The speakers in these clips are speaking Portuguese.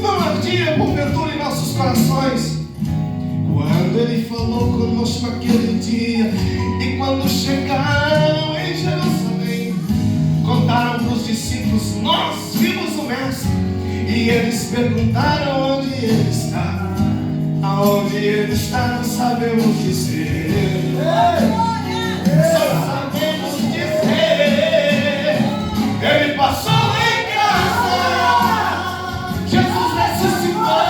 não ardia porventura em nossos corações quando Ele falou conosco aquele dia? E quando chegaram em Jerusalém, contaram para os discípulos: nós vimos o Mestre. E eles perguntaram onde Ele está. Aonde Ele está não sabemos dizer. Só sabemos dizer: Ele passou em casa. Jesus ressuscitou.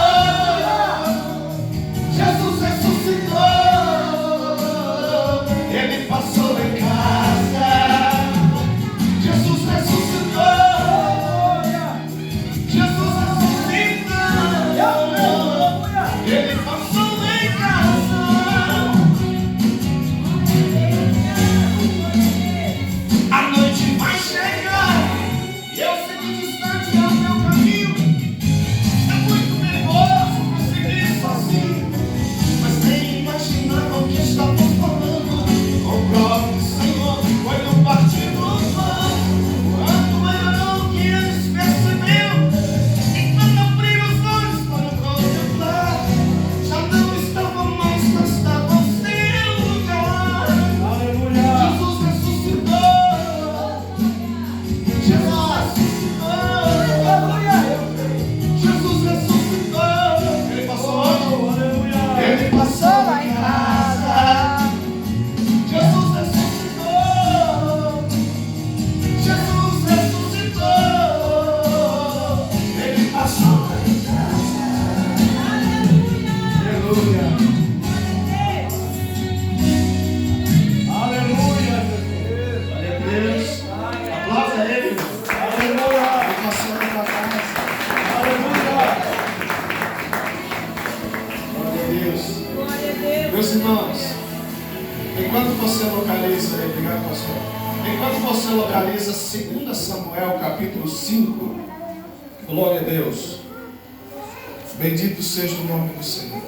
Jesus ressuscitou. Ele passou em casa. Jesus ressuscitou. Jesus ressuscitou. Ele passou em casa. A noite vai chegar e eu sei distante é o meu caminho. É muito perigoso prosseguir sozinho, mas nem imaginava o que estavam falando. O próprio Senhor foi no partir do pão. Quando melhorou que eles perceberam, enquanto abriram os olhos para contemplar, já não estavam mais, mas estavam sem lugar. Jesus ressuscitou. Jesus ressuscitou. Jesus ressuscitou. Ele passou onde? Ele passou lá em casa. Jesus ressuscitou. Jesus ressuscitou. Ele passou lá em casa. Aleluia. Aleluia. Glória a Deus. Aplauda Ele. Aleluia. Ele passou lá para casa. Aleluia. Glória a Deus. Meus irmãos, enquanto você localiza, obrigado, pastor. Enquanto você localiza 2 Samuel capítulo 5, glória a Deus. Bendito seja o nome do Senhor.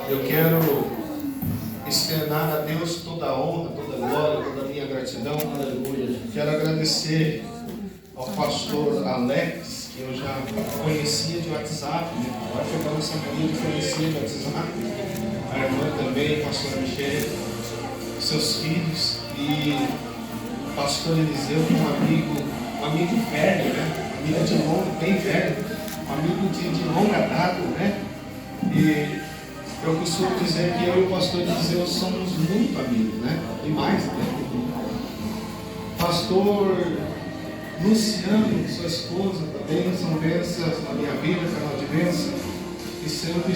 Eu quero externar a Deus toda a honra, toda a glória, toda a minha gratidão. Aleluia. Quero agradecer ao pastor Alex, que eu já conhecia de WhatsApp, né? Agora foi para a nossa família que conhecia de WhatsApp. A irmã também, a pastora Michele, seus filhos, e o pastor Eliseu, que é um amigo velho, né? Amigo de longo, bem velho, amigo de longa data, né? E eu costumo dizer que eu e o pastor Eliseu somos muito amigos, né? Demais, né? Pastor Luciano, sua esposa também, são bênçãos na minha vida, canal de bênção. E sempre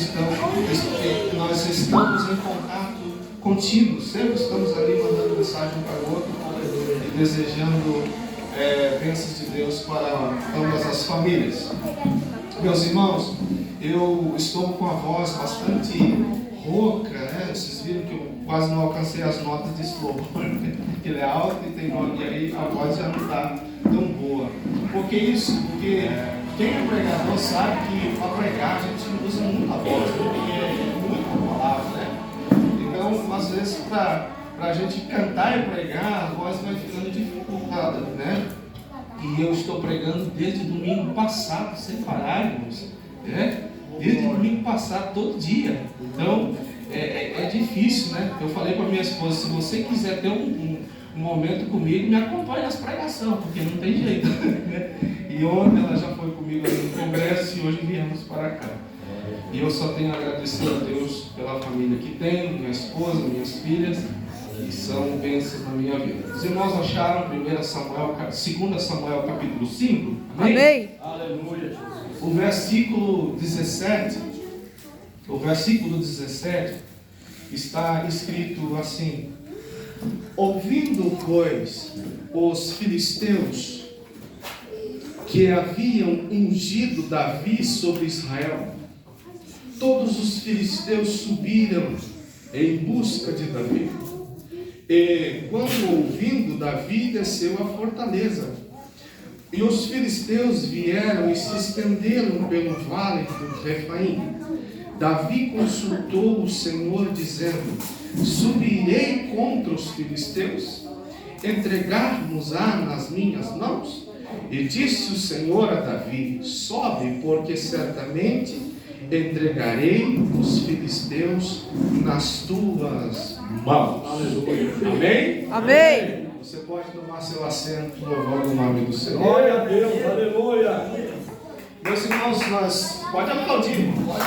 nós estamos em contato contigo, sempre estamos ali mandando mensagem um para o outro e desejando bênçãos de Deus para ambas as famílias. Meus irmãos, eu estou com a voz bastante rouca, né? Vocês viram que eu quase não alcancei as notas de louvor, ele é alto e tem nome, e aí a voz já não está tão boa. Por que isso? Porque quem é pregador sabe que para pregar a gente usa muita voz, porque é muita palavra, né? Então, às vezes, para a gente cantar e pregar, a voz vai ficando dificultada, né? E eu estou pregando desde domingo passado, sem parar, irmãos, né? Desde domingo passado, todo dia. Então, é difícil, né? Eu falei para minha esposa: se você quiser ter um momento comigo, me acompanhe nas pregações, porque não tem jeito, né? E ontem ela já foi comigo no congresso e hoje viemos para cá. E eu só tenho a agradecer a Deus pela família que tenho, minha esposa, minhas filhas, que são bênçãos na minha vida. Os irmãos acharam 2 Samuel capítulo 5? Amém? Amém. Aleluia. O versículo 17 está escrito assim: ouvindo, pois, os filisteus que haviam ungido Davi sobre Israel, todos os filisteus subiram em busca de Davi. E quando ouvindo, Davi desceu à fortaleza. E os filisteus vieram e se estenderam pelo vale do Refaim. Davi consultou o Senhor, dizendo: subirei contra os filisteus? Entregar-nos-á nas minhas mãos? E disse o Senhor a Davi: sobe, porque certamente entregarei os filisteus nas tuas mãos. Aleluia. Amém? Amém. Você pode tomar seu assento, louvando o nome do Senhor. Glória a Deus, aleluia. Meus irmãos, nós... Pode aplaudir, irmão. Pode.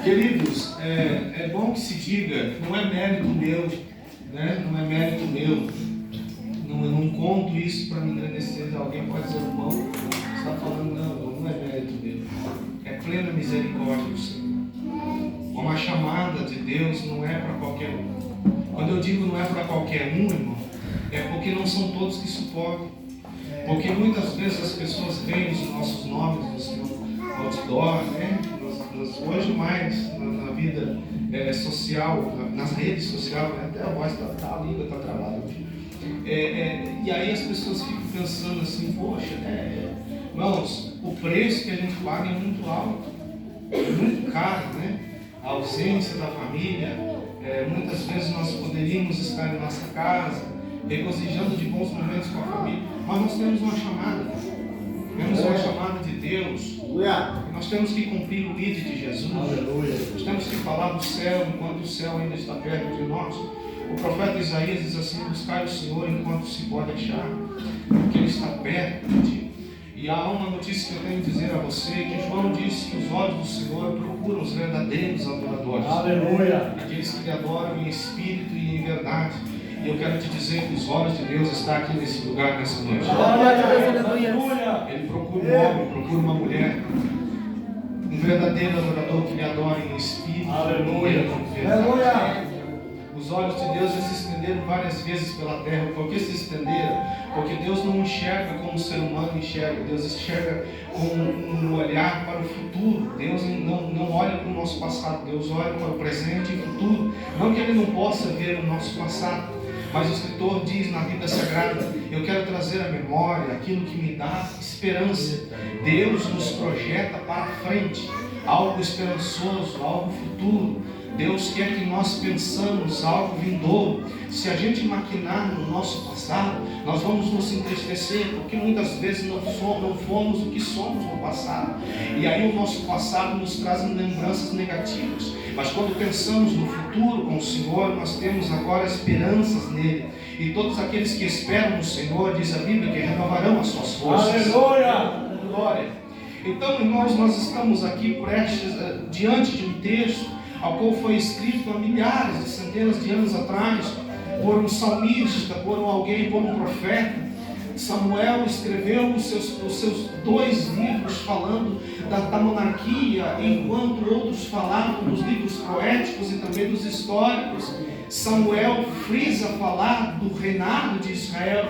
Queridos, é bom que se diga, não é mérito meu, né? Não é mérito meu. Eu não conto isso para me engrandecer. Alguém pode dizer, irmão, você está falando, não é mérito meu. É plena misericórdia do Senhor. Uma chamada de Deus não é para qualquer um. Quando eu digo não é para qualquer um, irmão, é porque não são todos que suportam. Porque muitas vezes as pessoas veem os nossos nomes no outdoor, né? Hoje mais na vida social, nas redes sociais, né? Até a voz a língua está travada. E aí as pessoas ficam pensando assim, poxa, irmãos, o preço que a gente paga é muito alto, é muito caro, né? A ausência da família, muitas vezes nós poderíamos estar em nossa casa, regozijando de bons momentos com a família, mas nós temos uma chamada, de Deus, e nós temos que cumprir o lead de Jesus, nós temos que falar do céu enquanto o céu ainda está perto de nós. O profeta Isaías diz assim: buscai o Senhor enquanto se pode achar, porque Ele está perto de ti. E há uma notícia que eu tenho a dizer a você, que João disse que os olhos do Senhor procuram os verdadeiros adoradores. Aleluia. Aqueles que lhe adoram em espírito e em verdade. E eu quero te dizer que os olhos de Deus estão aqui nesse lugar, nessa noite. Aleluia. Ele procura um homem, procura uma mulher, um verdadeiro adorador que lhe adora em espírito e em verdade. Aleluia. Os olhos de Deus já se estenderam várias vezes pela terra. Por que se estenderam? Porque Deus não enxerga como o ser humano enxerga. Deus enxerga com um olhar para o futuro. Deus não olha para o nosso passado. Deus olha para o presente e futuro. Não que Ele não possa ver o nosso passado, mas o escritor diz na Bíblia Sagrada: eu quero trazer à memória aquilo que me dá esperança. Deus nos projeta para frente, algo esperançoso, algo futuro. Deus quer que nós pensamos algo vindouro. Se a gente maquinar no nosso passado, nós vamos nos entristecer, porque muitas vezes não fomos o que somos no passado. E aí o nosso passado nos traz lembranças negativas. Mas quando pensamos no futuro com o Senhor, nós temos agora esperanças nele. E todos aqueles que esperam no Senhor, diz a Bíblia, que renovarão as suas forças. Aleluia! Glória! Então, irmãos, nós estamos aqui prestes diante de um texto ao qual foi escrito há milhares de centenas de anos atrás por um salmista, por alguém, por um profeta. Samuel escreveu os seus 2 livros falando da monarquia, enquanto outros falavam dos livros poéticos e também dos históricos. Samuel frisa falar do reinado de Israel.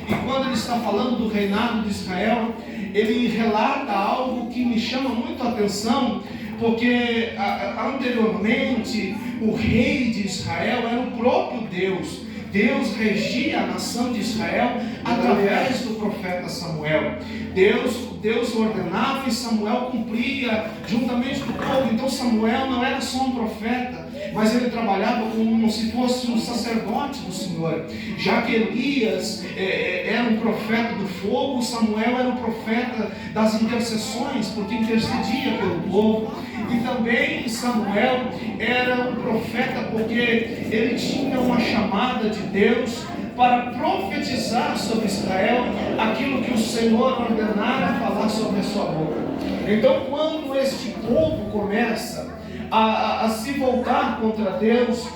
E quando ele está falando do reinado de Israel, ele relata algo que me chama muito a atenção, porque anteriormente o rei de Israel era o próprio Deus. Deus regia a nação de Israel através do profeta Samuel. Deus ordenava e Samuel cumpria juntamente com o povo. Então Samuel não era só um profeta, mas ele trabalhava como se fosse um sacerdote do Senhor. Já que Elias era um profeta do fogo, Samuel era um profeta das intercessões, porque intercedia pelo povo. E também Samuel era um profeta porque ele tinha uma chamada de Deus para profetizar sobre Israel aquilo que o Senhor ordenara falar sobre a sua boca. Então, quando este povo começa a se voltar contra Deus,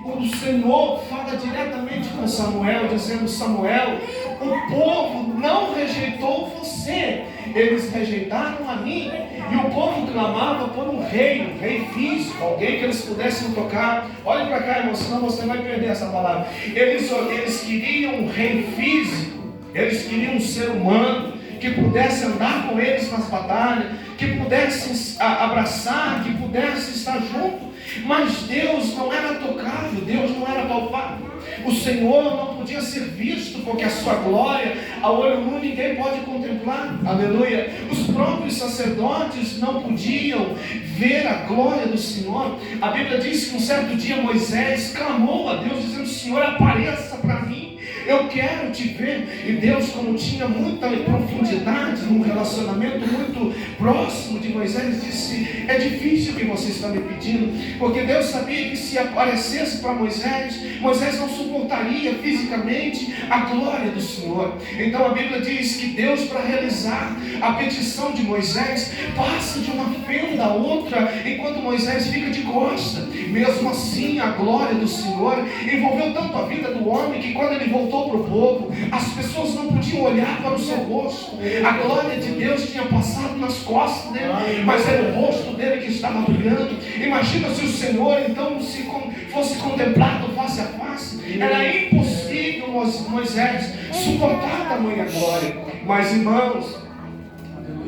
o Senhor fala diretamente com Samuel, dizendo: Samuel, o povo não rejeitou você, eles rejeitaram a mim. E o povo clamava por um rei físico, alguém que eles pudessem tocar. Olhe para cá, irmão, senão você vai perder essa palavra. Eles queriam um rei físico, eles queriam um ser humano que pudesse andar com eles nas batalhas, que pudesse abraçar, que pudesse estar junto. Mas Deus não era tocável, Deus não era palpável. O Senhor não podia ser visto, porque a sua glória, a olho nu, ninguém pode contemplar. Aleluia. Os próprios sacerdotes não podiam ver a glória do Senhor. A Bíblia diz que um certo dia Moisés clamou a Deus, dizendo: Senhor, apareça para mim, eu quero te ver. E Deus, como tinha muita profundidade, num relacionamento muito próximo de Moisés, disse: é difícil o que você está me pedindo, porque Deus sabia que se aparecesse para Moisés, Moisés não suportaria fisicamente a glória do Senhor. Então a Bíblia diz que Deus, para realizar a petição de Moisés, passa de uma fenda a outra, enquanto Moisés fica de costa. Mesmo assim, a glória do Senhor envolveu tanto a vida do homem, que quando ele voltou para o povo, as pessoas não podiam olhar para o seu rosto. A glória de Deus tinha passado nas costas dele, mas era o rosto dele que estava brilhando. Imagina se o Senhor então fosse contemplado face a face. Era impossível Moisés suportar tamanha glória. Mas, irmãos,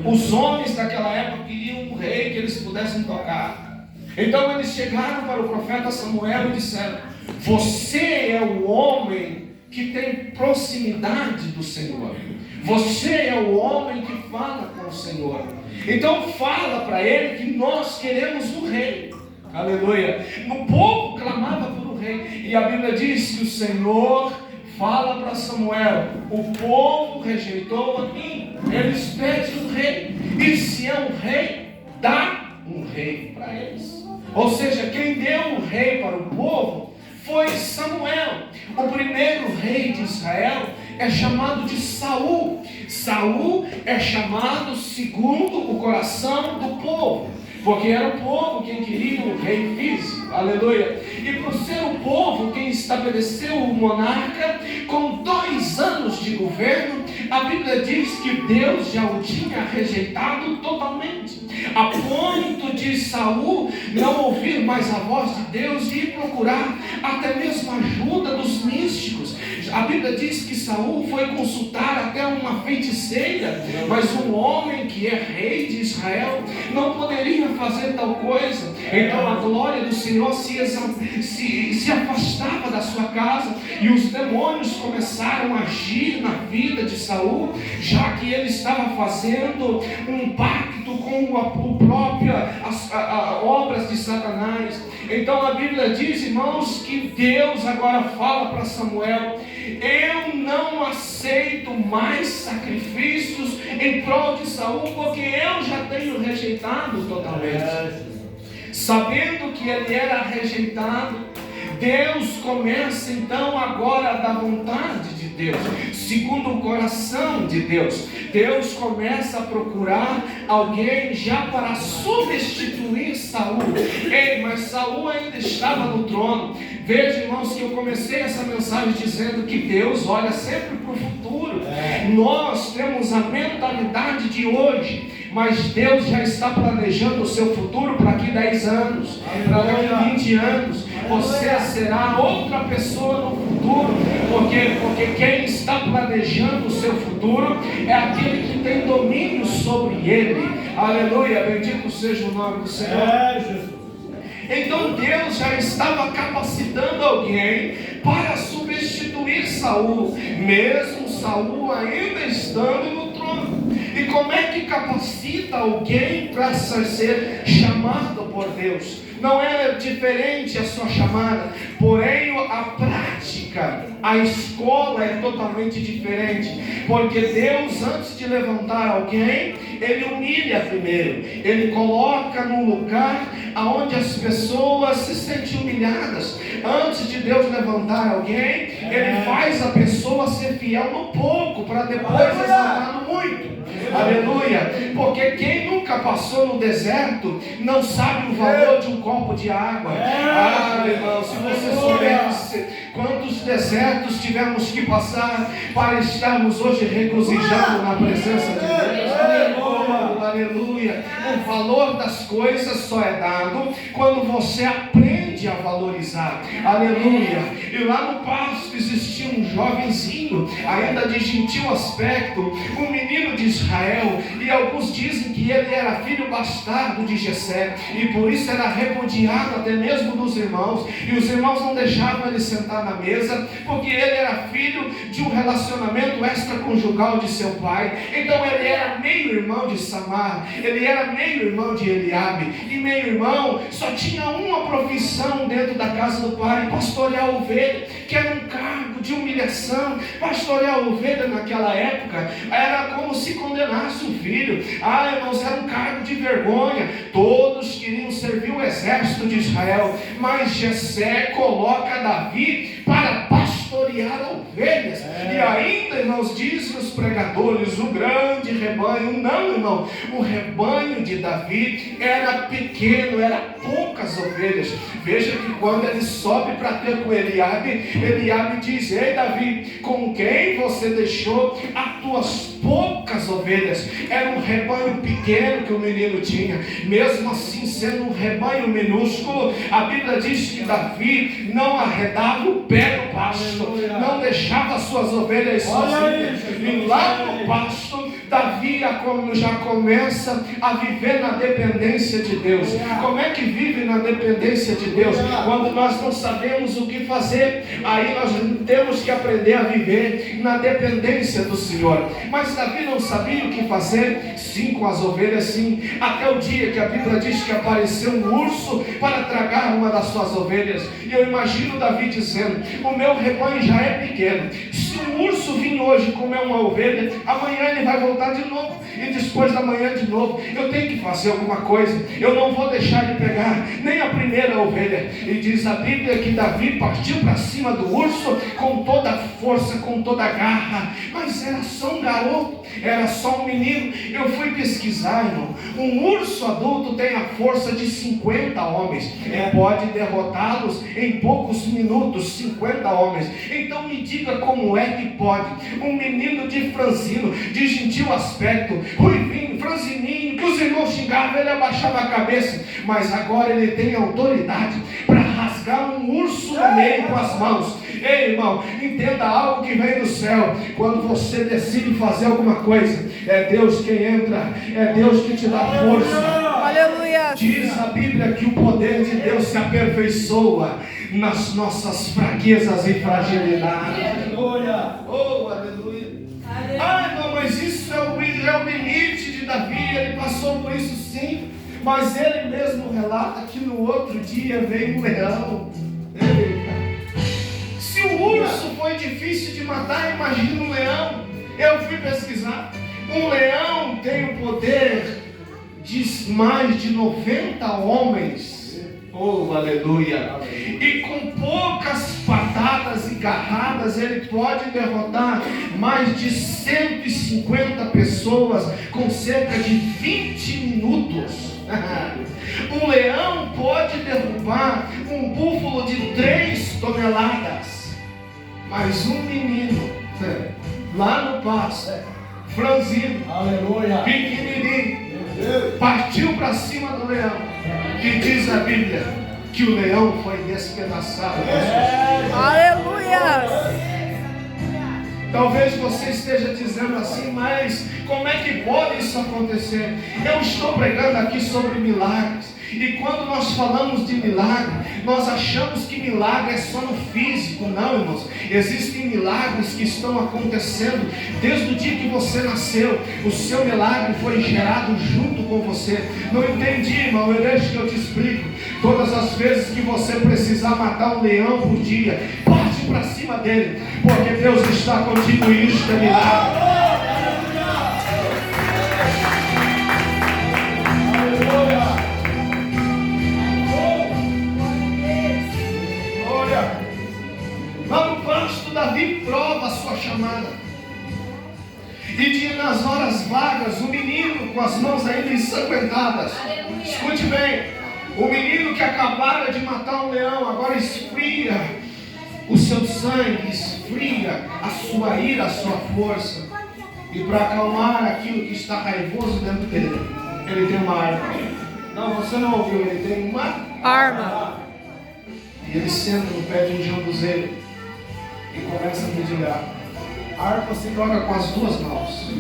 os homens daquela época queriam um rei que eles pudessem tocar. Então eles chegaram para o profeta Samuel e disseram: você é o homem que tem proximidade do Senhor, você é o homem que fala com o Senhor, então fala para ele que nós queremos um rei. Aleluia. O povo clamava por um rei, e a Bíblia diz que o Senhor fala para Samuel: o povo rejeitou a mim, eles pedem um rei, e se é um rei, dá um rei para eles. Ou seja, quem deu o rei para o povo foi Samuel. O primeiro rei de Israel é chamado de Saul. Saul é chamado segundo o coração do povo, porque era o povo quem queria um rei físico. Aleluia. E por ser o povo quem estabeleceu o monarca, com 2 anos de governo, a Bíblia diz que Deus já o tinha rejeitado totalmente, a ponto de Saul não ouvir mais a voz de Deus e procurar até mesmo a ajuda dos místicos. A Bíblia diz que Saul foi consultar até uma feiticeira, mas um homem que é rei de Israel não poderia fazer tal coisa. Então a glória do Senhor se afastava da sua casa, e os demônios começaram a agir na vida de Saul, já que ele estava fazendo um pacto com as obras de Satanás. Então a Bíblia diz, irmãos, que Deus agora fala para Samuel: eu não aceito mais sacrifícios em prol de Saul, porque eu já tenho rejeitado totalmente. Sabendo que ele era rejeitado, Deus começa então agora a dar vontade de Deus, segundo o coração de Deus. Deus começa a procurar alguém já para substituir Saul. Ei, mas Saul ainda estava no trono. Veja, irmãos, que eu comecei essa mensagem dizendo que Deus olha sempre para o futuro. Nós temos a mentalidade de hoje, mas Deus já está planejando o seu futuro para daqui 10 anos, para daqui 20 anos. Você será outra pessoa no futuro, porque quem está planejando o seu futuro é aquele que tem domínio sobre ele. Aleluia, bendito seja o nome do Senhor. Então Deus já estava capacitando alguém para substituir Saul, mesmo Saul ainda estando no trono. E como é que capacita alguém para ser chamado por Deus? Não é diferente a sua chamada, porém a prática, a escola é totalmente diferente, porque Deus, antes de levantar alguém, Ele humilha primeiro, Ele coloca num lugar onde as pessoas se sentem humilhadas. Antes de Deus levantar alguém, Ele faz a pessoa ser fiel no pouco, para depois exaltar no muito. Aleluia. Porque quem nunca passou no deserto não sabe o valor de um copo de água. Irmão, se você soubesse quantos desertos tivemos que passar para estarmos hoje regozijando na presença de Deus. Aleluia. O valor das coisas só é dado quando você aprende aprende a valorizar. Aleluia. E lá no pasto existia um jovenzinho, ainda de gentil aspecto, um menino de Israel, e alguns dizem que ele era filho bastardo de Jessé, e por isso era repudiado até mesmo dos irmãos, e os irmãos não deixavam ele sentar na mesa, porque ele era filho de um relacionamento extraconjugal de seu pai. Então ele era meio irmão de Samar, ele era meio irmão de Eliabe, e meio irmão só tinha uma profissão dentro da casa do pai: pastorear ovelha, que era um cargo de humilhação. Pastorear ovelha naquela época era como se condenasse o filho. Irmãos, era um cargo de vergonha. Todos queriam servir o exército de Israel, mas Jessé coloca Davi para pastorear ovelhas. E ainda, irmãos, dizem os pregadores, o grande rebanho. Não, irmão, o rebanho de Davi era pequeno, era poucas ovelhas. Veja que quando ele sobe para ter com Eliabe, Eliabe diz: ei Davi, com quem você deixou as tuas poucas ovelhas? Era um rebanho pequeno que o menino tinha. Mesmo assim, sendo um rebanho minúsculo, a Bíblia diz que Davi não arredava o pé no pasto, não deixava as suas ovelhas sozinhas. E lá no pasto, Davi já começa a viver na dependência de Deus. Como é que vive na dependência de Deus? Quando nós não sabemos o que fazer, aí nós temos que aprender a viver na dependência do Senhor. Mas Davi não sabia o que fazer, sim, com as ovelhas, sim, até o dia que a Bíblia diz que apareceu um urso para tragar uma das suas ovelhas. E eu imagino Davi dizendo: o meu rebanho já é pequeno, se um urso vir hoje comer uma ovelha, amanhã ele vai voltar de novo, e depois da manhã de novo. Eu tenho que fazer alguma coisa, eu não vou deixar de pegar nem a primeira ovelha. E diz a Bíblia que Davi partiu para cima do urso com toda a força, com toda a garra, mas era só um garoto, era só um menino. Eu fui pesquisar, irmão, um urso adulto tem a força de 50 homens, pode derrotá-los em poucos minutos, 50 homens. Então me diga como é que pode um menino de franzino, de gentil aspecto, ruivinho, franzininho, que os irmãos xingavam, ele abaixava a cabeça, mas agora ele tem autoridade para rasgar um urso no meio com as mãos. Ei, irmão, entenda algo que vem do céu. Quando você decide fazer alguma coisa, é Deus quem entra, é Deus que te dá força. Aleluia. Diz a Bíblia que o poder de Deus se aperfeiçoa nas nossas fraquezas e fragilidades. Aleluia. Oh, aleluia. Irmão, mas isso é o limite de Davi. Ele passou por isso, sim, mas ele mesmo relata que no outro dia veio um leão. Eita. Se o urso foi difícil de matar, imagina um leão. Eu fui pesquisar. Um leão tem o poder de mais de 90 homens. Oh, aleluia. E com poucas patadas e garradas ele pode derrotar mais de 150 pessoas com cerca de 20 minutos. Um leão pode derrubar um búfalo de 3 toneladas. Mas um menino lá no pasto, franzino, aleluia, pequenininho, partiu para cima do leão. Que diz a Bíblia que o leão foi despedaçado. Aleluia. Talvez você esteja dizendo assim: mas como é que pode isso acontecer? Eu estou pregando aqui sobre milagres. E quando nós falamos de milagre, nós achamos que milagre é só no físico. Não, irmãos. Existem milagres que estão acontecendo desde o dia que você nasceu. O seu milagre foi gerado junto com você. Não entendi, irmão? Deixa que eu te explico. Todas as vezes que você precisar matar um leão por dia, parte para cima dele, porque Deus está contigo e isto é milagre. Lá no pasto, Davi prova a sua chamada. E nas horas vagas, o menino com as mãos ainda ensanguentadas. Escute bem, o menino que acabara de matar um leão, agora esfria o seu sangue, esfria a sua ira, a sua força. E para acalmar aquilo que está raivoso dentro dele, ele tem uma arma. Não, você não ouviu, ele tem uma arma. E ele senta no pé de um jambuzeiro e começa a dedilhar. A harpa se toca com as duas mãos.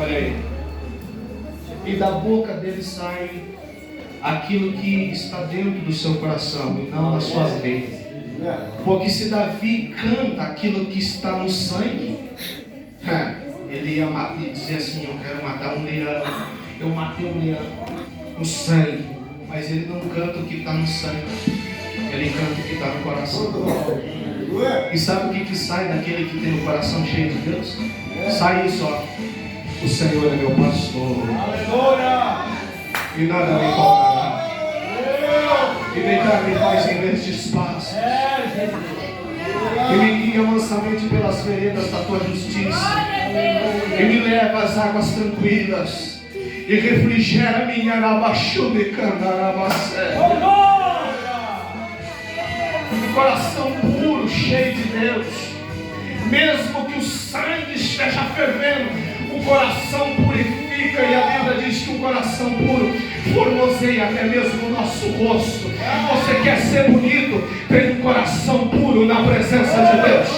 Olha aí. E da boca dele sai aquilo que está dentro do seu coração e não das suas veias. Porque se Davi canta aquilo que está no sangue, ele ia dizer assim: eu quero matar um leão, eu matei um leão, no sangue. Mas ele não canta o que está no sangue, ele canta o que está no coração. E sabe o que sai daquele que tem o coração cheio de Deus? Sai isso, ó: o Senhor é meu pastor, Aleluia! e nada me faltará. E deitar-me faz em verdes pastos, e me guia mansamente pelas veredas da tua justiça, e me leva às águas tranquilas, e refrigera minha arabaxume candarabacé. Um coração puro, cheio de Deus, mesmo que o sangue esteja fervendo, o coração purifica. E a Bíblia diz que um coração puro formoseia até mesmo o nosso rosto. Você quer ser bonito? Tem um coração puro na presença de Deus.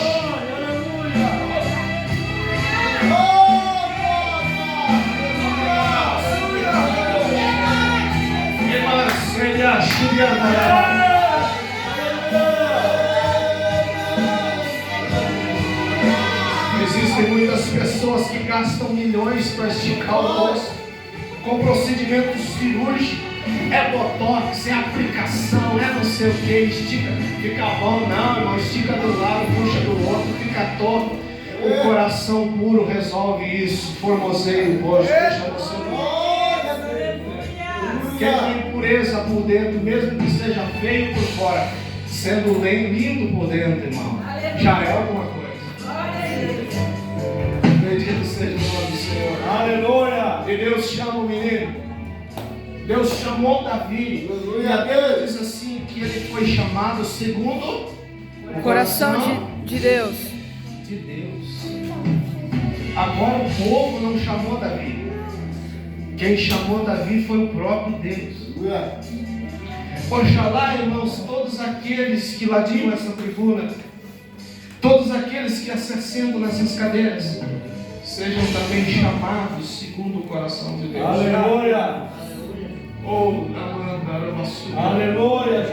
Existem muitas pessoas que gastam milhões para esticar o rosto, com procedimentos cirúrgicos. É botox, é aplicação, é não sei o que, estica, fica bom, não, irmão, estica do lado, puxa do outro, fica todo. O coração puro resolve isso, formoseia o rosto, deixa você bom. Quem tem pureza por dentro, mesmo que seja feio por fora, sendo lindo por dentro, irmão, já é alguma coisa. Bendito seja o nome do Senhor. Aleluia! E Deus chama o menino. Deus chamou Davi. E a Bíblia diz assim que ele foi chamado segundo o coração de Deus. De Deus. Agora o povo não chamou Davi. Quem chamou Davi foi o próprio Deus. Oxalá, irmãos, todos aqueles que ladiam essa tribuna, todos aqueles que se assentam nessas cadeiras, sejam também chamados segundo o coração de Deus. Aleluia! Aleluia!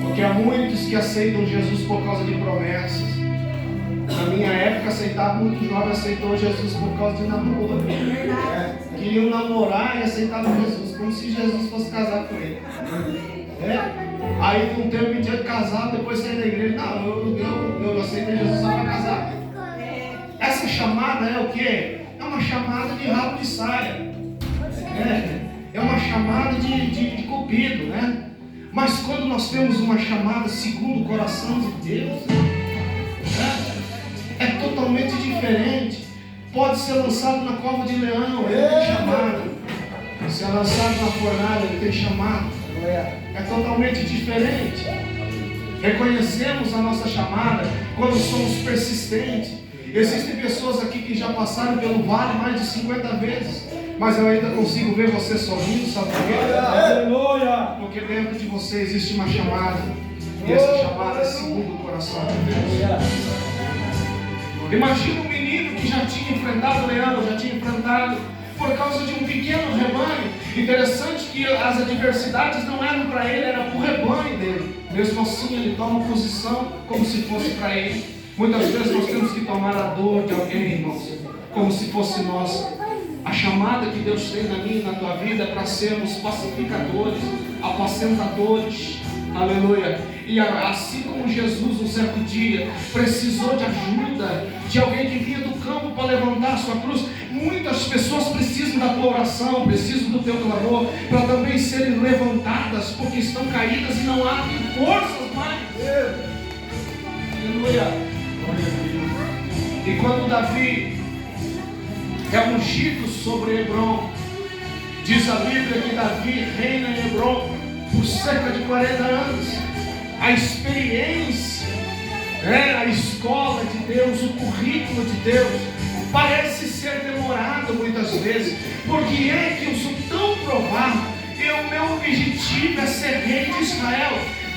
Porque há muitos que aceitam Jesus por causa de promessas. Na minha época aceitava, muito jovem aceitou Jesus por causa de namoro. Queriam namorar e aceitavam Jesus, como se Jesus fosse casar com ele. Aí com um tempo em dia de casar, depois sair da igreja, não, eu aceitei Jesus só para casar. Essa chamada é o quê? É uma chamada de rabo de saia. É uma chamada de cupido, né? Mas quando nós temos uma chamada segundo o coração de Deus, é totalmente diferente. Pode ser lançado na cova de leão, ele tem chamado. Se é lançado na fornalha, ele tem chamado. É totalmente diferente. Reconhecemos a nossa chamada quando somos persistentes. Existem pessoas aqui que já passaram pelo vale mais de 50 vezes, mas eu ainda consigo ver você sorrindo, sabe por quê? Aleluia! Porque dentro de você existe uma chamada, e essa chamada é segundo o coração de Deus. Imagina um menino que já tinha enfrentado o leão, já tinha enfrentado por causa de um pequeno rebanho. Interessante que as adversidades não eram para ele, era para o rebanho dele. Mesmo assim ele toma posição como se fosse para ele. Muitas vezes nós temos que tomar a dor de alguém, irmãos, como se fosse nossa. A chamada que Deus tem na minha e na tua vida é para sermos pacificadores, apacentadores. Aleluia. E assim como Jesus, um certo dia, precisou de ajuda, de alguém que vinha do campo para levantar a sua cruz, muitas pessoas precisam da tua oração, precisam do teu clamor, para também serem levantadas, porque estão caídas e não há forças mais. Aleluia. E quando Davi é ungido sobre Hebron, diz a Bíblia que Davi reina em Hebron por cerca de 40 anos. A experiência, a escola de Deus, o currículo de Deus, parece ser demorado muitas vezes. Porque é que eu sou tão provado, meu objetivo é ser rei de Israel.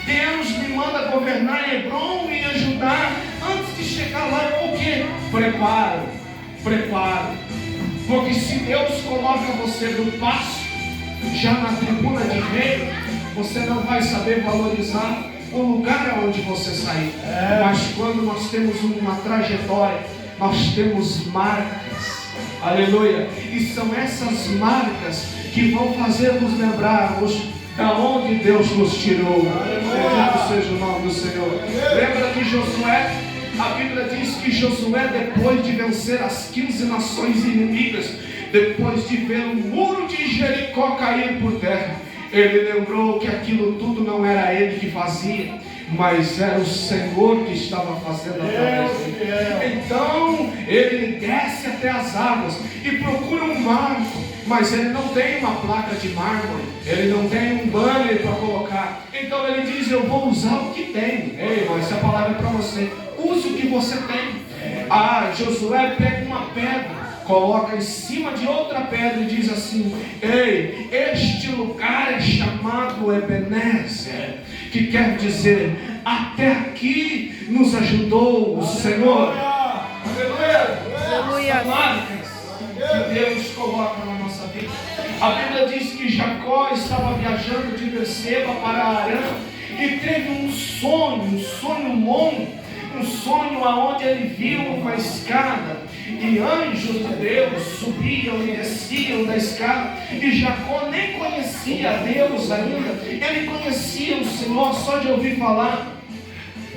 Deus me manda governar em Hebrom e ajudar. Antes de chegar lá, por quê? Preparo. Porque se Deus coloca você no passo, já na tribuna de rei, você não vai saber valorizar o lugar onde você sair. Mas quando nós temos uma trajetória, nós temos marcas. Aleluia. E são essas marcas que vão fazer nos lembrarmos da onde Deus nos tirou. Bendito seja o nome do Senhor. Lembra de Josué? A Bíblia diz que Josué, depois de vencer as 15 nações inimigas, depois de ver o muro de Jericó cair por terra, ele lembrou que aquilo tudo não era ele que fazia, mas era o Senhor que estava fazendo através dele. Então ele desce até as águas e procura um marco, mas ele não tem uma placa de mármore, ele não tem um banner para colocar. Então ele diz: eu vou usar o que tem. Ei, mas essa palavra é para você. Use o que você tem. Josué pega uma pedra, coloca em cima de outra pedra e diz assim: ei, este lugar é chamado Ebenezer, que quer dizer, até aqui nos ajudou o Senhor. Aleluia. Marcas que Deus coloca na nossa vida. A Bíblia diz que Jacó estava viajando de Berseba para Arã e teve um sonho longo. Um sonho aonde ele viu uma escada e anjos de Deus subiam e desciam da escada, e Jacó nem conhecia Deus ainda, ele conhecia o Senhor só de ouvir falar.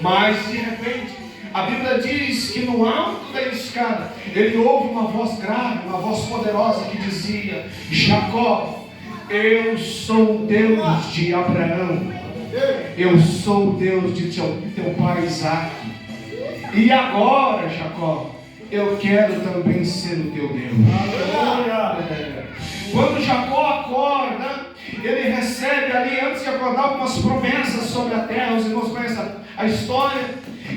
Mas de repente a Bíblia diz que no alto da escada ele ouve uma voz grave, uma voz poderosa que dizia: Jacó, eu sou o Deus de Abraão, eu sou o Deus de teu pai Isaque. E agora, Jacó, eu quero também ser o teu Deus. Quando Jacó acorda, ele recebe ali, antes de acordar, algumas promessas sobre a terra. Os irmãos conhecem a história.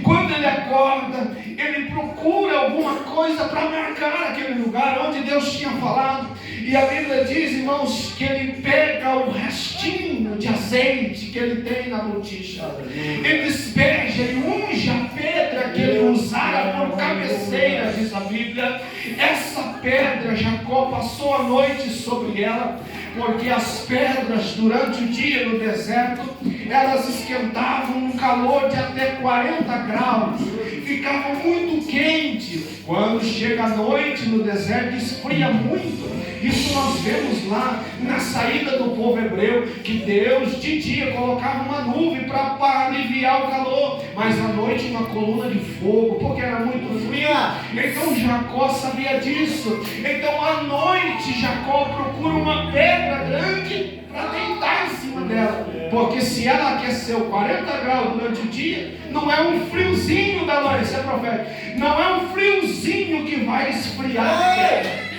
Quando ele acorda, ele procura alguma coisa para marcar aquele lugar onde Deus tinha falado. E a Bíblia diz, irmãos, que ele pega o restinho de azeite que ele tem na botija, ele despeja e unge a pedra que ele usara por cabeceira, diz a Bíblia. Essa pedra, Jacó passou a noite sobre ela, porque as pedras durante o dia no deserto, elas esquentavam um calor de até 40 graus, ficava muito quente. Quando chega a noite no deserto, esfria muito. Isso nós vemos lá na saída do povo hebreu, que Deus de dia colocava uma nuvem para aliviar o calor, mas à noite uma coluna de fogo, porque era muito frio. Então Jacó sabia disso. Então à noite Jacó procura uma pedra grande para deitar em cima dela, porque se ela aqueceu 40 graus durante o dia, não é um friozinho da noite, isso é profético, não é um friozinho que vai esfriar a terra.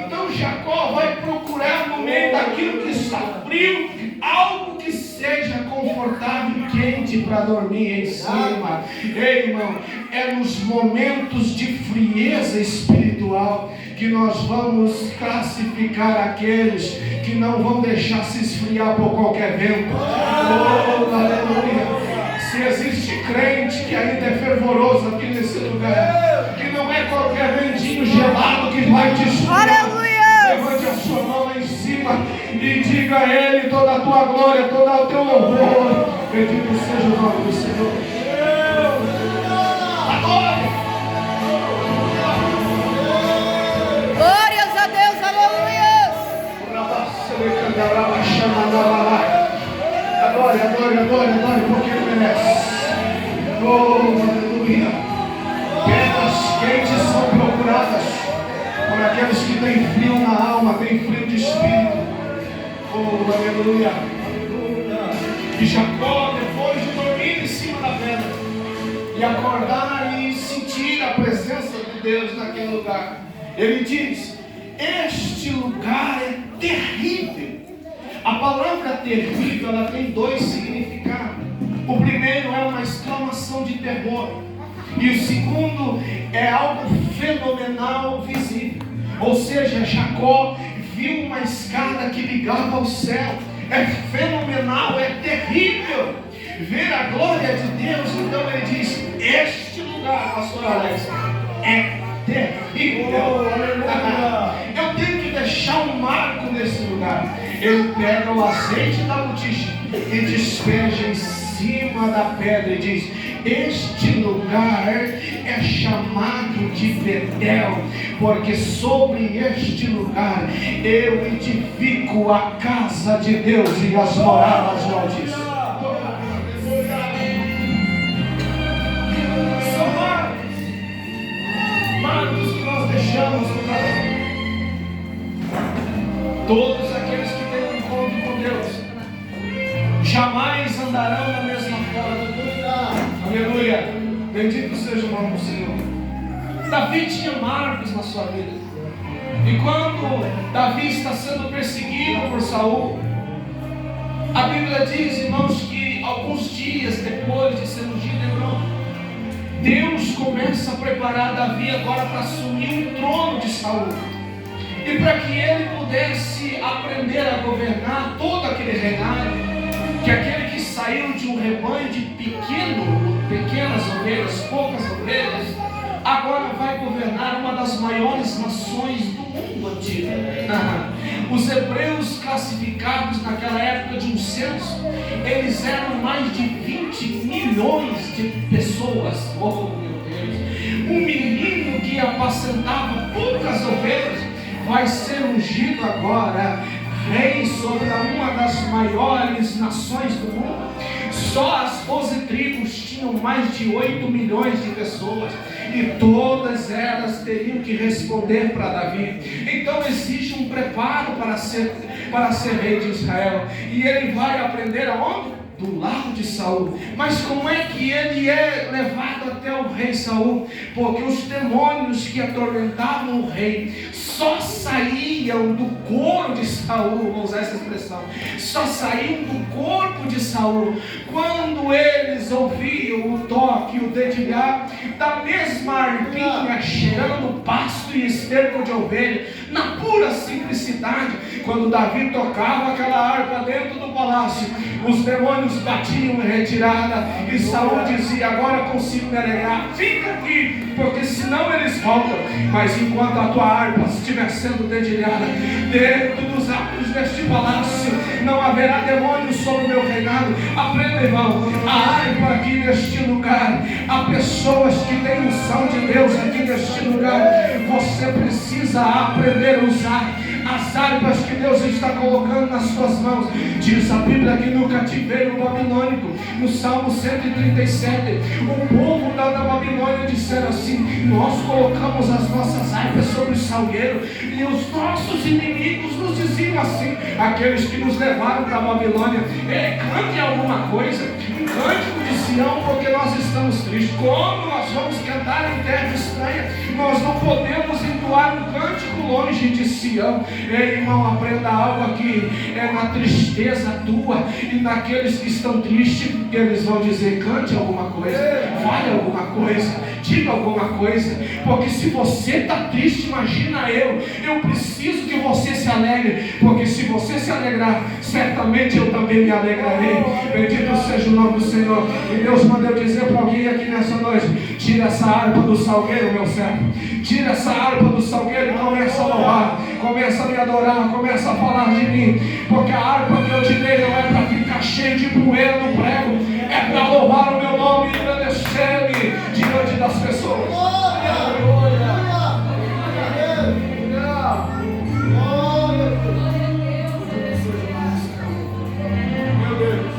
Então Jacó vai procurar no meio daquilo que está frio, algo que seja confortável e quente para dormir em cima. Ei, irmão, é nos momentos de frieza espiritual que nós vamos classificar aqueles que não vão deixar se esfriar por qualquer vento. Oh, aleluia! Se existe crente que ainda é fervoroso aqui nesse lugar, que não é qualquer ventinho gelado que vai te esfriar. Aleluia! Levante a sua mão lá em cima e diga a Ele toda a tua glória, todo o teu louvor. Bendito seja o nome do Senhor. Adore! Glórias a Deus, aleluia! Adore, porque Ele merece. Oh, aleluia. Pedras quentes são procuradas por aqueles que têm frio na alma, têm frio de espírito. Oh, aleluia. E Jacó, depois de dormir em cima da pedra e acordar e sentir a presença de Deus naquele lugar, ele diz: este lugar é terrível. A palavra terrível, ela tem dois significados. O primeiro é uma exclamação de terror, e o segundo é algo fenomenal visível. Ou seja, Jacó viu uma escada que ligava ao céu. É fenomenal, é terrível ver a glória de Deus. Então ele diz: este lugar, pastor Alex, é terrível. Eu tenho que deixar um marco nesse lugar. Ele pega o azeite da botija e despeja em cima da pedra e diz: este lugar é chamado de Betel, porque sobre este lugar eu edifico a casa de Deus e as moradas do Altíssimo. São marcos que nós deixamos no caminho. Todos aqueles que têm um encontro com Deus jamais andarão na mesma forma. Aleluia! Bendito seja o nome do Senhor. Davi tinha marcos na sua vida. E quando Davi está sendo perseguido por Saul, a Bíblia diz, irmãos, que alguns dias depois de ser ungido em Hebron, Deus começa a preparar Davi agora para assumir o trono de Saul. E para que ele pudesse aprender a governar todo aquele reinado, que aquele que saiu de um rebanho de pequenas ovelhas, poucas ovelhas, agora vai governar uma das maiores nações do mundo antigo. Os hebreus classificados naquela época de um censo, eles eram mais de 20 milhões de pessoas. Oh meu Deus! Um menino que apacentava poucas ovelhas vai ser ungido agora rei sobre uma das maiores nações do mundo. Só as 12 tribos tinham mais de 8 milhões de pessoas, e todas elas teriam que responder para Davi. Então exige um preparo para ser rei de Israel, e ele vai aprender aonde? Do lado de Saul. Mas como é que ele é levado até o rei Saul? Porque os demônios que atormentavam o rei só saíam do corpo de Saul, vou usar essa expressão, só saíam do corpo de Saul quando eles ouviam o toque, o dedilhar da mesma arpinha cheirando pasto e esterco de ovelha, na pura simplicidade. Quando Davi tocava aquela harpa dentro do palácio, os demônios batiam em retirada, e Saul dizia: agora consigo me alegrar, fica aqui, porque senão eles voltam. Mas enquanto a tua harpa estiver sendo dedilhada dentro dos átrios deste palácio, não haverá demônios sobre o meu reinado. Aprenda, irmão, a harpa aqui neste lugar, há pessoas que têm unção de Deus aqui neste lugar. Você precisa aprender a usar as harpas que Deus está colocando nas suas mãos. Diz a Bíblia que no cativeiro babilônico, no Salmo 137, o povo da Babilônia disseram assim: nós colocamos as nossas harpas sobre o salgueiro, e os nossos inimigos nos diziam assim, aqueles que nos levaram para a Babilônia: cante alguma coisa, um cântico de Sião, porque nós estamos tristes. Como nós vamos cantar em terra estranha? Nós não podemos entoar um cântico longe de Sião. Ei, irmão, aprenda algo aqui. É na tristeza tua e naqueles que estão tristes que eles vão dizer: cante alguma coisa, fale alguma coisa, diga alguma coisa. Porque se você está triste, imagina eu preciso que você se alegre, porque se você se alegrar, certamente eu também me alegrarei. Bendito seja o nome do Senhor. E Deus mandou dizer para alguém aqui nessa noite: tira essa harpa do salgueiro, meu servo, tira essa harpa do salgueiro e começa a louvar, começa a me adorar, começa a falar de mim, porque a harpa que eu te dei não é para ficar cheio de poeira no prego, é para louvar o meu nome e engrandecer-me diante das pessoas. Meu Deus,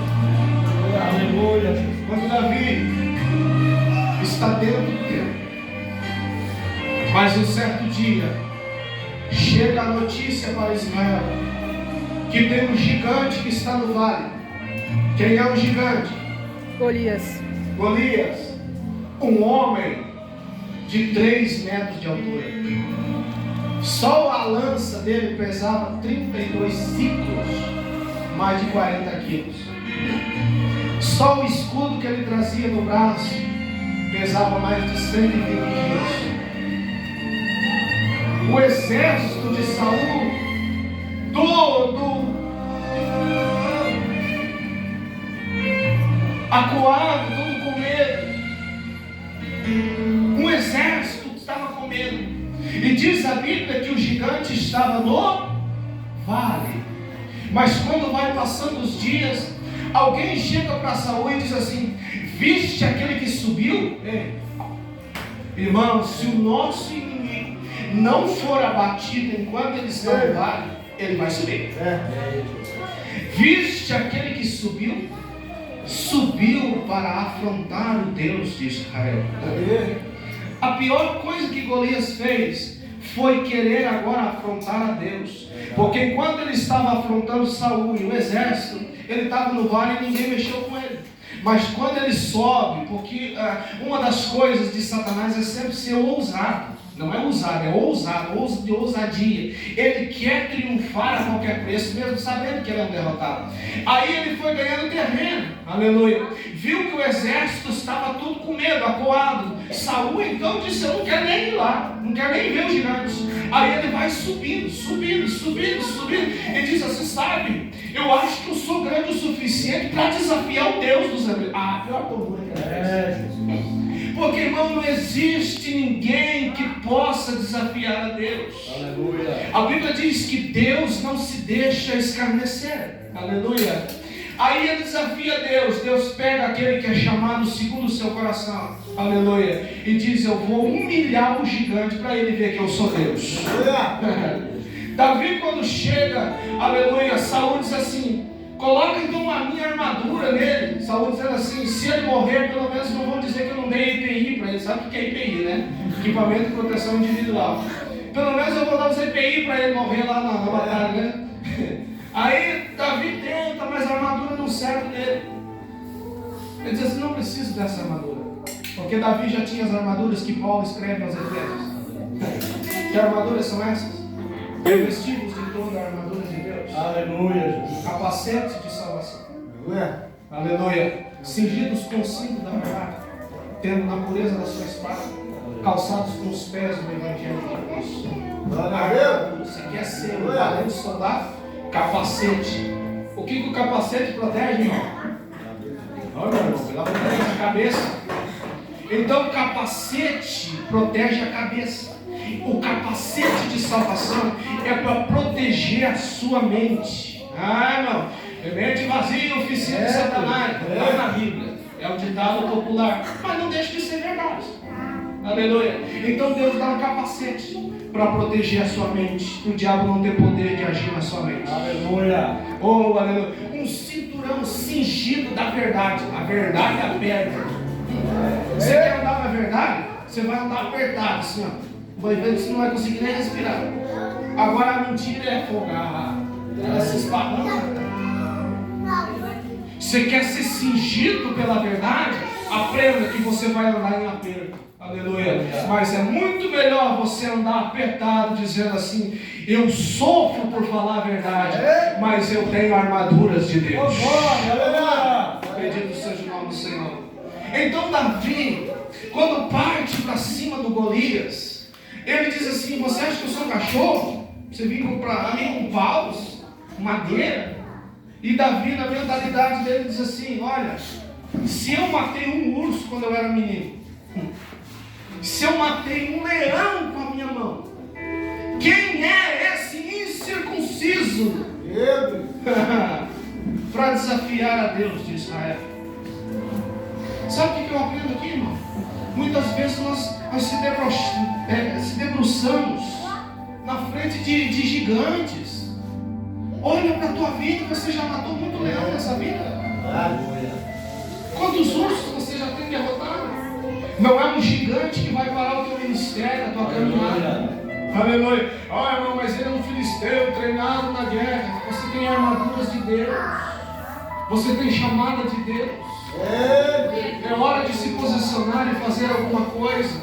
aleluia. Quando Davi está dentro do templo, mas um certo dia chega a notícia para Israel que tem um gigante que está no vale. Quem é o gigante? Golias. Golias, um homem de 3 metros de altura. Só a lança dele pesava 32 ciclos, mais de 40 quilos. Só o escudo que ele trazia no braço pesava mais de 120 quilos. O exército de Saul acuado, todo com medo. Um exército estava com medo. E diz a Bíblia que o gigante estava no vale. Mas quando vai passando os dias, alguém chega para Saul e diz assim: viste aquele que subiu? Irmão, se o nosso inimigo não for abatido enquanto ele está no vale, ele vai subir. Viste aquele que subiu? Subiu para afrontar o Deus de Israel. A pior coisa que Golias fez foi querer agora afrontar a Deus. Porque enquanto ele estava afrontando Saul e o exército, ele estava no vale e ninguém mexeu com ele. Mas quando ele sobe, porque uma das coisas de Satanás é sempre ser ousado. Não é ousado, é ousado, de ousadia. Ele quer triunfar a qualquer preço, mesmo sabendo que ele é um derrotado. Aí ele foi ganhando terreno, aleluia. Viu que o exército estava tudo com medo, acuado. Saul então disse: eu não quero nem ir lá, não quero nem ver os gigantes. Aí ele vai subindo. E diz assim: sabe, eu acho que eu sou grande o suficiente para desafiar o Deus dos hebreus. Pior loucura que Jesus. Porque, irmão, não existe ninguém que possa desafiar a Deus. Aleluia. A Bíblia diz que Deus não se deixa escarnecer. Aleluia. Aí ele desafia Deus. Deus pega aquele que é chamado segundo o seu coração. Aleluia. E diz: eu vou humilhar o gigante para ele ver que eu sou Deus. Davi, quando chega, aleluia, Saul diz assim: coloca então a minha armadura nele. Saul dizendo assim: se ele morrer, pelo menos não vão dizer que eu não dei EPI para ele. Sabe o que é EPI, né? Equipamento de proteção individual. Pelo menos eu vou dar os EPI para ele morrer lá na batalha, né? Aí Davi tenta, mas a armadura não serve nele. Ele diz assim: não preciso dessa armadura. Porque Davi já tinha as armaduras que Paulo escreve aos Efésios. Que armaduras são essas? Revestidos de toda a armadura de Deus. Aleluia. Capacete de salvação. Aleluia. Cingidos com o cinto da verdade, tendo na pureza da sua espada, calçados com os pés do Evangelho de Cristo. Você quer ser um valente soldado? Capacete. O que o capacete protege, irmão? Olha, irmão, ela protege a cabeça. Então o capacete protege a cabeça. O capacete de salvação é para proteger a sua mente. Irmão, mente vazia, oficina de Satanás. Está na Bíblia. É um ditado popular, mas não deixa de ser verdade. Aleluia. Então Deus dá um capacete para proteger a sua mente, para o diabo não ter poder de agir na sua mente. Aleluia. Oh, aleluia. Um cinturão cingido da verdade. A verdade aperta. Você quer andar na verdade? Você vai andar apertado assim, ó. Vai ver que você não vai conseguir nem respirar. Agora a mentira é folgar. Ela se esparrama. Você quer ser cingido pela verdade? Aprenda que você vai andar em aperto. Aleluia. Mas é muito melhor você andar apertado, dizendo assim: eu sofro por falar a verdade, mas eu tenho armaduras de Deus. Bendito seja o nome do Senhor. Então Davi, quando parte para cima do Golias, ele diz assim: você acha que eu sou um cachorro? Você vem para mim com paus, madeira? E Davi, na mentalidade dele, diz assim: olha, se eu matei um urso quando eu era menino, se eu matei um leão com a minha mão, quem é esse incircunciso para desafiar a Deus de Israel? Sabe o que eu aprendo aqui, irmão? Muitas vezes nós se debruçamos na frente de gigantes. Olha para a tua vida, você já matou muito leão nessa vida. Quantos ursos você já tem derrotado? Não é um gigante que vai parar o teu ministério, a tua caminhada. Aleluia. Irmão, mas ele é um filisteu treinado na guerra. Você tem armaduras de Deus. Você tem chamada de Deus. É hora de se posicionar e fazer alguma coisa.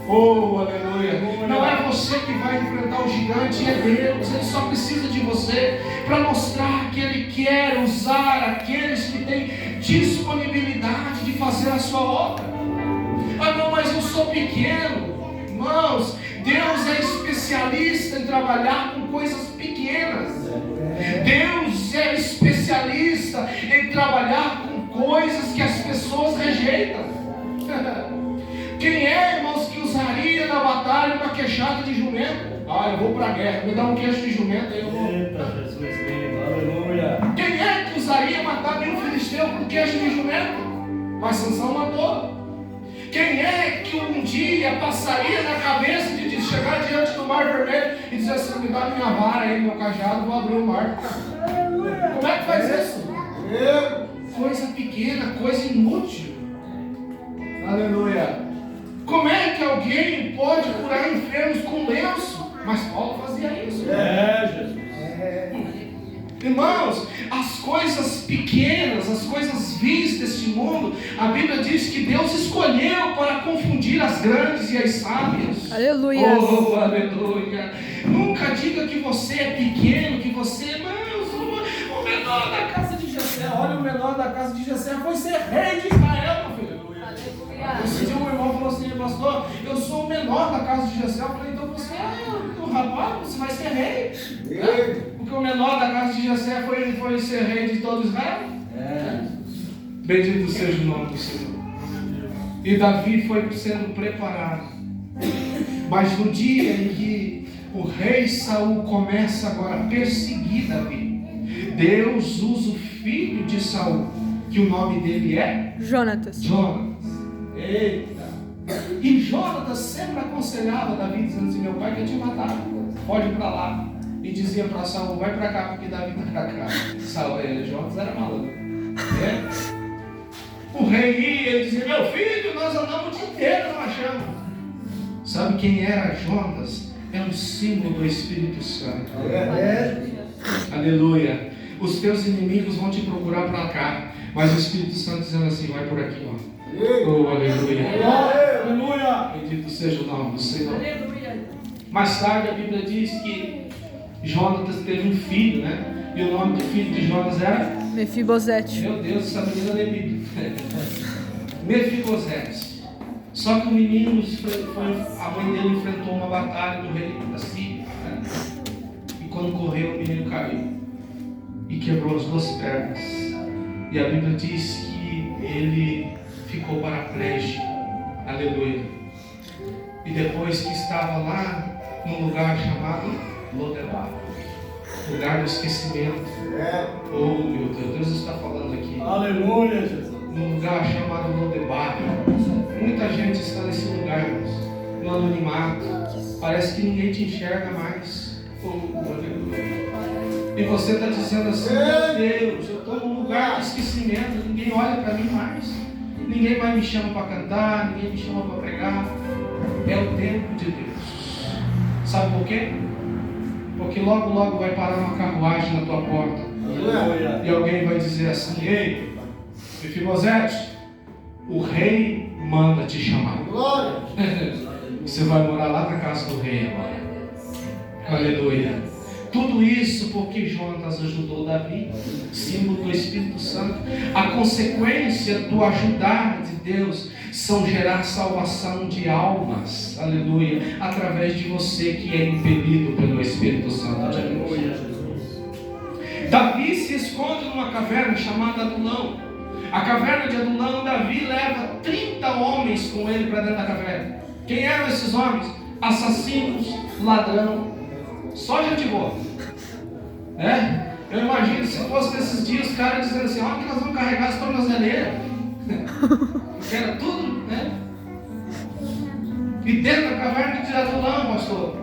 Oh, aleluia. Não é você que vai enfrentar o gigante, é Deus. Ele só precisa de você para mostrar que Ele quer usar aqueles que têm disponibilidade de fazer a sua obra. Não, mas eu sou pequeno. Irmãos, Deus é especialista em trabalhar com coisas pequenas. Deus é especialista em trabalhar com coisas que as pessoas batalha, uma queixada de jumento. Eu vou para a guerra, me dá um queixo de jumento, aí eu vou. Eita, Jesus lindo. Aleluia. Quem é que usaria matar 1000 filisteus com queixo de jumento? Mas Sansão matou. Quem é que um dia passaria na cabeça de chegar diante do mar vermelho e dizer assim, me dá minha vara aí, meu cajado, vou abrir o mar? Como é que faz isso? Coisa pequena, coisa inútil. Aleluia. Como é que alguém pode curar enfermos com lenço? Mas Paulo fazia isso. Jesus. Irmãos, as coisas pequenas, as coisas vis deste mundo, a Bíblia diz que Deus escolheu para confundir as grandes e as sábias. Aleluia. Oh, aleluia. Nunca diga que você é pequeno, que você, não, eu sou o menor da casa de Jessé. Olha, o menor da casa de Jessé foi ser rei de Israel, meu filho. Esse dia um irmão falou assim, pastor, eu sou o menor da casa de Jessé. Eu falei, então você é o rapaz, você vai ser rei. Porque o menor da casa de Jessé foi ser rei de todo Israel. Bendito seja o nome do Senhor. E Davi foi sendo preparado. Mas no dia em que o rei Saul começa agora a perseguir Davi, Deus usa o filho de Saul, que o nome dele é Jonatas. Eita! E Jonatas sempre aconselhava Davi, dizendo assim, meu pai quer te matar, pode ir para lá. E dizia para Saul, vai para cá, porque Davi está para cá. Jonatas era maluco. O rei ia, ele dizia, meu filho, nós andamos o dia inteiro, não achamos. Sabe quem era Jonatas? É um símbolo do Espírito Santo. Aleluia. Os teus inimigos vão te procurar para cá, mas o Espírito Santo dizendo assim, vai por aqui, ó. Oh, aleluia. Aleluia. Bendito seja o nome do Senhor. Mais tarde a Bíblia diz que Jonatas teve um filho, né? E o nome do filho de Jonatas era? Mefibosete. Meu Deus, essa menina é Bíblia. Mefibosete. Só que o menino, a mãe dele enfrentou uma batalha do rei da Síria, né? E quando correu, o menino caiu e quebrou as 2 pernas. E a Bíblia diz que ele ficou paraplégico. Aleluia. E depois que estava lá num lugar chamado Lodebar, lugar do esquecimento. Oh meu Deus, Deus está falando aqui. Aleluia, Jesus. Num lugar chamado Lodebar. Muita gente está nesse lugar, no anonimato. Parece que ninguém te enxerga mais. Oh, aleluia. E você está dizendo assim, meu Deus, eu estou num lugar de esquecimento, ninguém olha para mim mais. Ninguém mais me chama para cantar, ninguém me chama para pregar. É o tempo de Deus. Sabe por quê? Porque logo, logo vai parar uma carruagem na tua porta. E alguém vai dizer assim, ei, Mefibosete, o rei manda te chamar. Você vai morar lá na casa do rei agora. Aleluia. Tudo isso porque Jonatas ajudou Davi, símbolo do Espírito Santo. A consequência do ajudar de Deus são gerar salvação de almas, aleluia, através de você que é impelido pelo Espírito Santo de Deus. Davi se esconde numa caverna chamada Adulão. A caverna de Adulão, Davi leva 30 homens com ele para dentro da caverna. Quem eram esses homens? Assassinos, ladrão, só gente boa. Eu imagino se fosse nesses dias os caras dizendo assim, onde nós vamos carregar as tornozeleiras? Porque era tudo, né? E dentro da caverna de Adulão, pastor,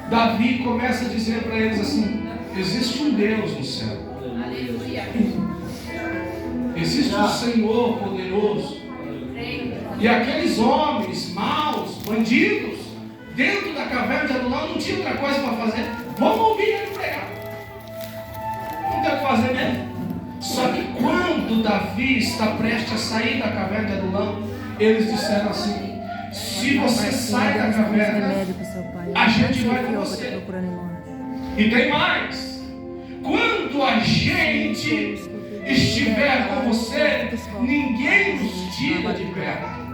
Davi começa a dizer para eles assim, existe um Deus no céu. Aleluia. Existe um Senhor poderoso. E aqueles homens maus, bandidos, dentro da caverna de Adulão não tinha outra coisa para fazer. Vamos ouvir ele pregar. Não tem o que fazer mesmo. Só que quando Davi está prestes a sair da caverna de Adulão, eles disseram assim, se você sai da caverna, a gente vai com você. E tem mais. Quando a gente estiver com você, ninguém nos tira de perto.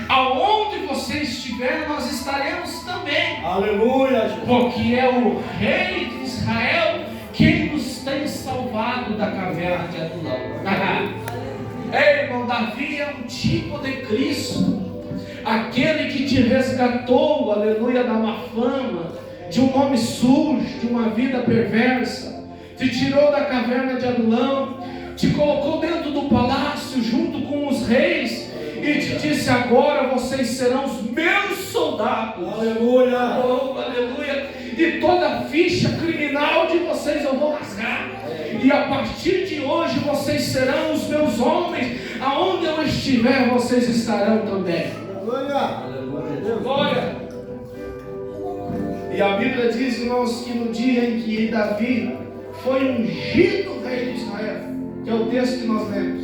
Aonde você estiver, nós estaremos também. Aleluia. Porque é o rei de Israel quem nos tem salvado da caverna de Adulão. Ei, irmão, Davi é um tipo de Cristo. aquele que te resgatou, aleluia, da má fama, de um nome sujo, de uma vida perversa, te tirou da caverna de Adulão, te colocou dentro do palácio junto com os reis e te disse: agora vocês serão os meus soldados. Aleluia. Oh, aleluia. E toda a ficha criminal de vocês eu vou rasgar. E a partir de hoje vocês serão os meus homens. Aonde eu estiver, vocês estarão também. Aleluia. Glória. E a Bíblia diz, irmãos, que no dia em que Davi foi ungido rei de Israel, que é o texto que nós lemos,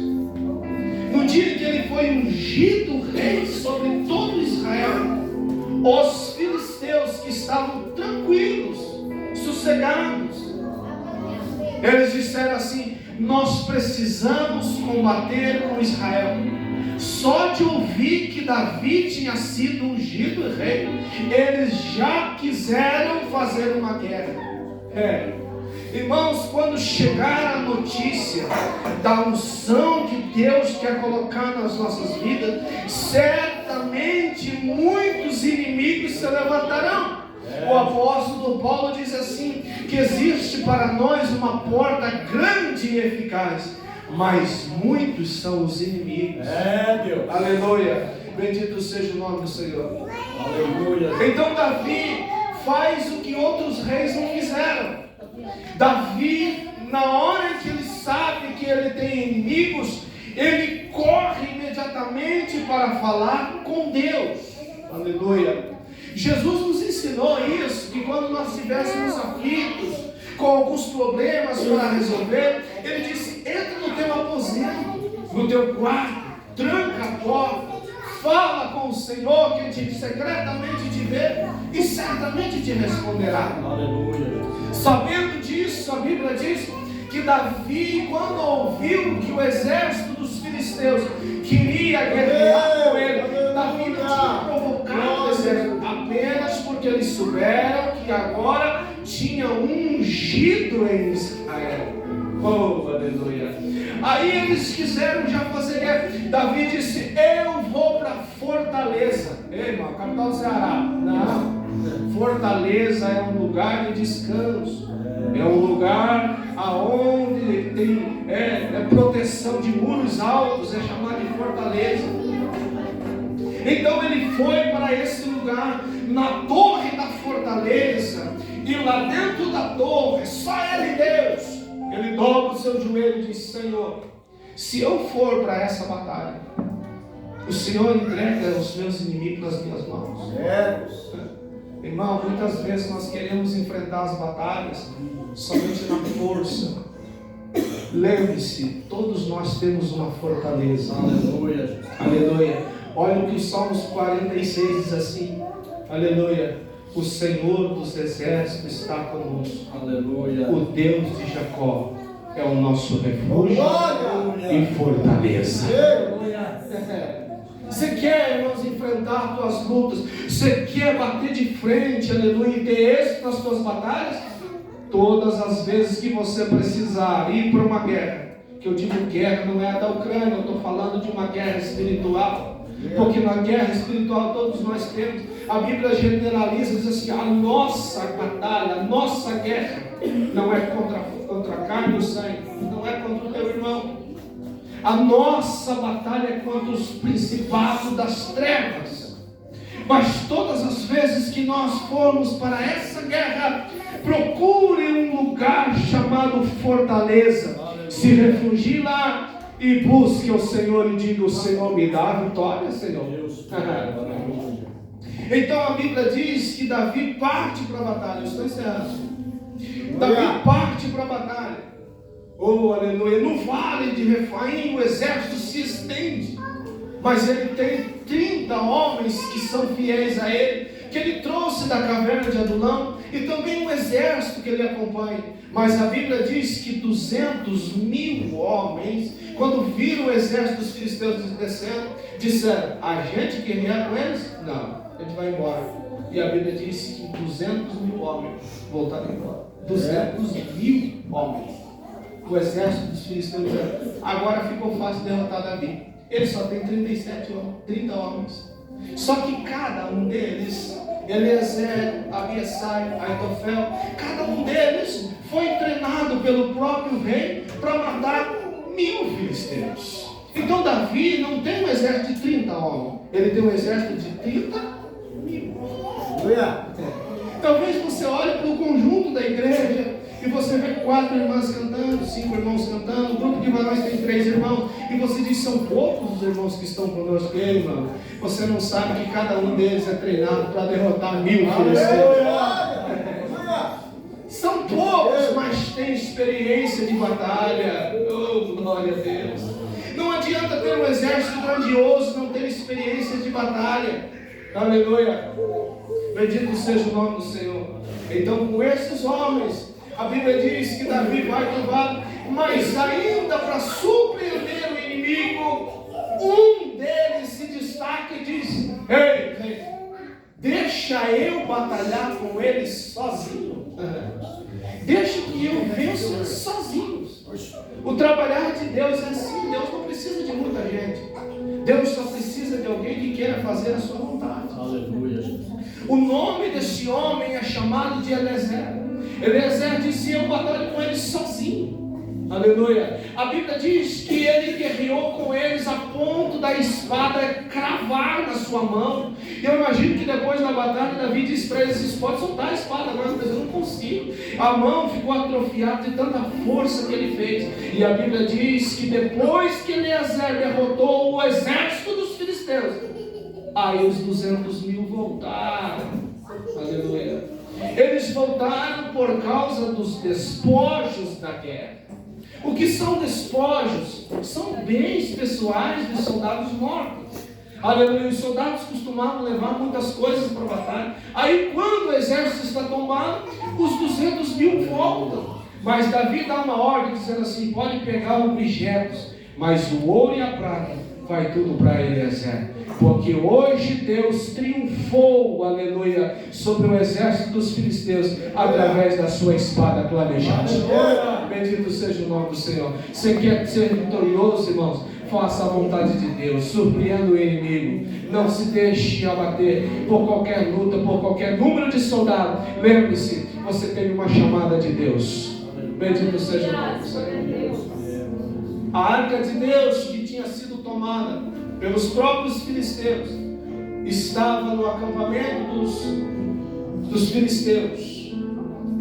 no dia em que ele foi ungido rei sobre todo Israel, os filisteus que estavam tranquilos, sossegados, eles disseram assim: nós precisamos combater com Israel. Só de ouvir que Davi tinha sido ungido rei, eles já quiseram fazer uma guerra. Irmãos, quando chegar a notícia da unção que Deus quer colocar nas nossas vidas, certamente muitos inimigos se levantarão. O apóstolo Paulo diz assim, que existe para nós uma porta grande e eficaz, mas muitos são os inimigos. Deus. Aleluia. Bendito seja o nome do Senhor. Aleluia. Então Davi faz o que outros reis não fizeram. Davi, na hora em que ele sabe que ele tem inimigos, ele corre imediatamente para falar com Deus. Aleluia. Jesus nos ensinou isso, que quando nós estivéssemos aflitos, com alguns problemas para resolver, ele disse: entra no teu aposento, no teu quarto, tranca a porta, fala com o Senhor, que te secretamente te vê e certamente te responderá. Aleluia. Sabendo disso, a Bíblia diz que Davi, quando ouviu que o exército dos filisteus queria guerrear com ele, Davi não tinha provocado o exército, apenas porque eles souberam que agora tinha um ungido em Israel. Oh, aleluia. Aí eles quiseram já fazer guerra. Davi disse: eu vou para Fortaleza. Ei, irmão, capital do Ceará. Não. Fortaleza é um lugar de descanso. É um lugar aonde tem proteção de muros altos. É chamado de Fortaleza. Então ele foi para esse lugar, na torre da fortaleza. E lá dentro da torre, só ele e Deus. Ele dobra o seu joelho e diz: Senhor, se eu for para essa batalha, o Senhor entrega os meus inimigos nas minhas mãos. Irmão, muitas vezes nós queremos enfrentar as batalhas somente na força. Lembre-se, todos nós temos uma fortaleza. Aleluia. Aleluia. Olha o que os Salmos 46 diz assim. Aleluia. O Senhor dos exércitos está conosco. Aleluia. O Deus de Jacó é o nosso refúgio e fortaleza. Você quer, irmãos, enfrentar tuas lutas? Você quer bater de frente, aleluia, e ter êxito nas tuas batalhas? Todas as vezes que você precisar ir para uma guerra, que eu digo guerra, não é a da Ucrânia, eu estou falando de uma guerra espiritual. Porque na guerra espiritual todos nós temos. A Bíblia generaliza, diz assim: a nossa batalha, a nossa guerra não é contra a carne e o sangue, não é contra o teu irmão. A nossa batalha é contra os principados das trevas. Mas todas as vezes que nós formos para essa guerra, procure um lugar chamado Fortaleza. Se refugie lá e busque o Senhor e diga: o Senhor me dá a vitória, Senhor. Então a Bíblia diz que Davi parte para a batalha. Eu estou encerrando. Davi parte para a batalha. Oh, aleluia. No vale de Refaim o exército se estende, mas ele tem 30 homens que são fiéis a ele, que ele trouxe da caverna de Adulão, e também um exército que ele acompanha. Mas a Bíblia diz que 200.000 homens, quando viram o exército dos filisteus descendo, disseram: a gente guerrear com eles? Não, a gente vai embora. E a Bíblia diz que 200.000 homens voltaram embora. 200.000 homens. O exército dos filisteus disseram: agora ficou fácil derrotar Davi. Ele só tem 30 homens. Só que cada um deles, Eliezer, Abiesai, Aitofel, cada um deles foi treinado pelo próprio rei para matar 1000 filisteus. Então Davi não tem um exército de 30 homens, ele tem um exército de 30.000. Talvez você olhe para o conjunto da igreja e você vê 4 irmãs cantando, 5 irmãos cantando, um grupo de varões tem 3 irmãos, e você diz, são poucos os irmãos que estão conosco. Ei, irmão, você não sabe que cada um deles é treinado para derrotar 1000 filisteus. São poucos, mas têm experiência de batalha. Oh, glória a Deus. Não adianta ter um exército grandioso, não ter experiência de batalha. Aleluia. Bendito seja o nome do Senhor. Então, com esses homens, a Bíblia diz que Davi vai para o vale, mas ainda para surpreender o inimigo, um deles se destaca e diz: ei, deixa eu batalhar com eles sozinho. Deixa que eu vença sozinhos. O trabalhar de Deus é assim. Deus não precisa de muita gente. Deus só precisa de alguém que queira fazer a sua vontade. Aleluia. O nome desse homem é chamado de Eliezer. Eliezer disse: eu batalho com eles sozinho. Aleluia. A Bíblia diz que ele guerreou com eles a ponto da espada cravar na sua mão. E eu imagino que depois da batalha, Davi disse para eles: pode soltar a espada agora, mas eu não consigo. A mão ficou atrofiada de tanta força que ele fez. E a Bíblia diz que depois que Eliezer derrotou o exército dos filisteus, aí os 200.000 voltaram. Aleluia. Eles voltaram por causa dos despojos da guerra. O que são despojos? São bens pessoais dos soldados mortos. Aleluia. Os soldados costumavam levar muitas coisas para a batalha. Aí quando o exército está tomado, os 200.000 voltam. Mas Davi dá uma ordem dizendo assim: pode pegar objetos, mas o ouro e a prata vai tudo para Eliezer. Porque hoje Deus triunfou, aleluia, sobre o exército dos filisteus através da sua espada planejada. Bendito seja o nome do Senhor. Você quer ser vitorioso, irmãos? Faça a vontade de Deus, surpreenda o inimigo. Não se deixe abater por qualquer luta, por qualquer número de soldados. Lembre-se, você tem uma chamada de Deus. Bendito seja o nome do Senhor. A arca de Deus, que tinha sido tomada pelos próprios filisteus, estava no acampamento dos filisteus,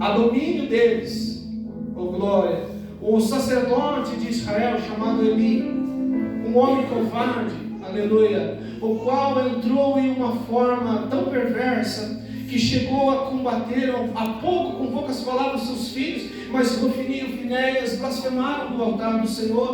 a domínio deles. Oh glória! O sacerdote de Israel, chamado Eli, um homem covarde, aleluia, o qual entrou em uma forma tão perversa que chegou a combater com poucas palavras seus filhos, mas Hofni e Finéias blasfemaram do altar do Senhor.